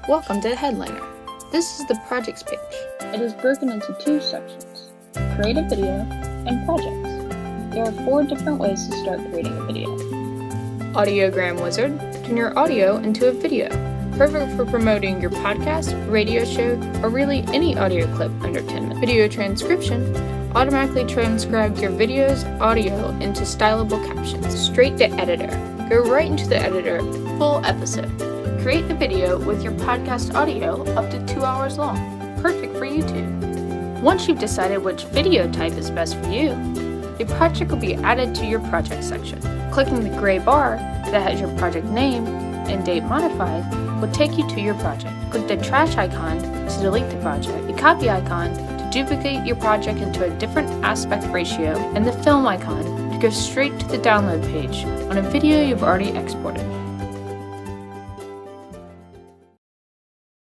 Welcome to the Headliner. This is the projects page. It is broken into two sections, create a video and projects. There are 4 different ways to start creating a video. Audiogram Wizard, turn your audio into a video. Perfect for promoting your podcast, radio show, or really any audio clip under 10 minutes. Video transcription, automatically transcribe your video's audio into stylable captions. Straight to editor. Go right into the editor, full episode. Create the video with your podcast audio up to 2 hours long. Perfect for YouTube. Once you've decided which video type is best for you, the project will be added to your project section. Clicking the gray bar that has your project name and date modified will take you to your project. Click the trash icon to delete the project, the copy icon to duplicate your project into a different aspect ratio, and the film icon to go straight to the download page on a video you've already exported.